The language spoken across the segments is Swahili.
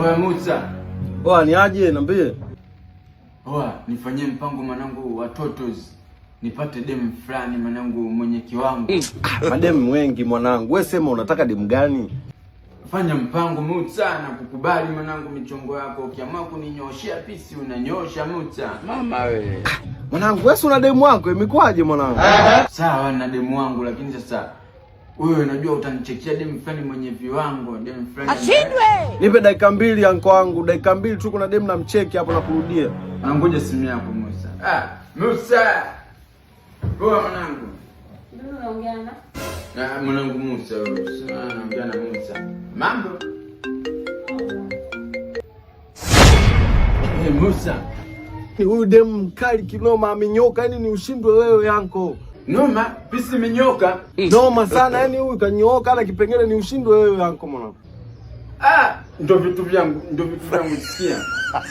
Oya Musa. Oa ni aje niambie. Oa nifanyie mpango mwanangu wa totos. Nipate demu fulani mwanangu mwenye kiwango. Mademu wengi mwanangu. Wewe sema unataka demu gani? Fanya mpango Musa na kukubali mwanangu michongo yako. Ukiamua kuninyoshia pisi unanyosha Musa. Mama we. Mwanangu wewe una demu wako imekwaje mwanangu? Sawa na demu wangu lakini sasa wewe unajua utanichekia demu fulani mwenye viwango, demu fulani. Ashindwe. Nipe dakika 2 anko wangu, dakika 2 tu kuna demu namcheki hapo nakurudia. Ngoja simu yako Musa. Musa. Poa mwanangu. Ndio unaongea na? Mwanangu Musa wewe. Sasa naongea na Musa. Mambo? Musa. Huyu demu mkali kinoma amenyoka, yani ni ushindwe wewe yanko. Noma, pisi menyoka. Noma sana, yani huyu kanyoka ana kipengele ni ushindwe wewe yanko mwanangu. Ndio vitu vyangu sikia.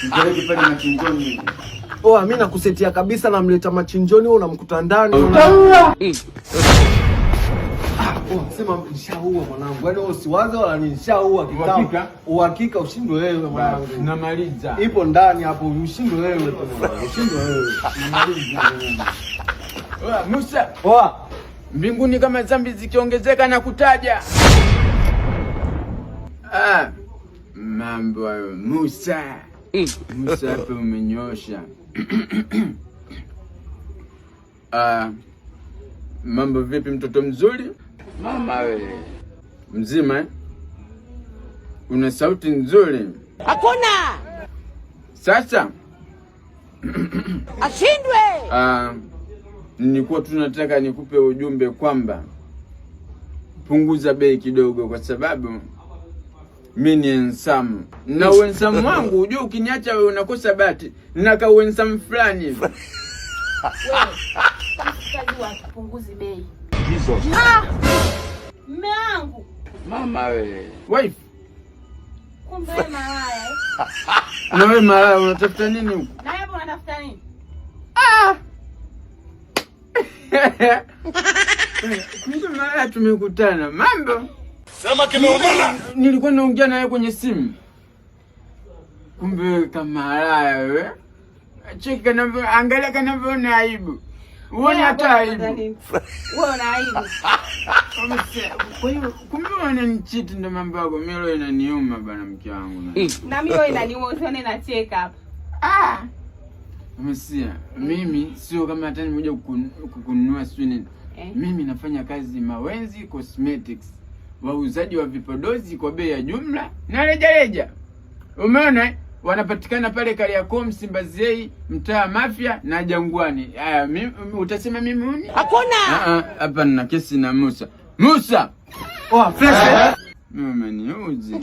Nipeleke pale machinjoni. Mimi nakusetia kabisa, namleta machinjoni wewe unamkuta ndani. Sema nishaua mwanangu. Yaani usiwaze wala nishaua kikao. Uhakika ushindwe wewe mwanangu. Namaliza. Ipo ndani hapo ushindwe wewe mwanangu. Ushindwe wewe. Namaliza. Musa. Mbinguni kama dhambi zikiongezeka na kutaja. Mambo hayo Musa. Musa hapo umenyosha. Mambo vipi mtoto mzuri? Mama we. Mzima una sauti nzuri. Hakuna. Sasa Ashindwe. Nilikuwa tunataka nikupe ujumbe kwamba punguza bei kidogo kwa sababu mimi ni handsome. Na handsome wangu unajua ukiniacha wewe unakosa bahati. Nina handsome fulani hivi. Wewe punguzi bei. Jesus. Mume wangu. Mama we. Wife. Kumbe malaya. Na wewe malaya unatafuta nini huko? Na hapo unatafuta nini? Kumbe malaya tumekutana. Mambo. Sema kimeumana. Nilikuwa naongea naye kwenye simu. Kumbe kama malaya wewe. Cheki kanavyo, angalia kanavyo na aibu. Uone hata aibu. Wewe una aibu. Kwa hiyo kumbe wananichiti ndo mambo yako. Mimi leo inaniuma bana mke wangu. Na mimi leo inaniuma usione na check up. Umesikia? Mimi sio kama hata nimekuja kukununua sio nini. Mimi nafanya kazi Mawenzi Cosmetics. Wauzaji wa vipodozi kwa bei ya jumla na rejareja. Umeona? Wanapatikana pale Kariakoo, Msimbazi, mtaa Mafia na Jangwani. Mimi utasema mimi huni? Hakuna. Hapa nina kesi na Musa. Musa. Fresh. Mimi umeniuzi.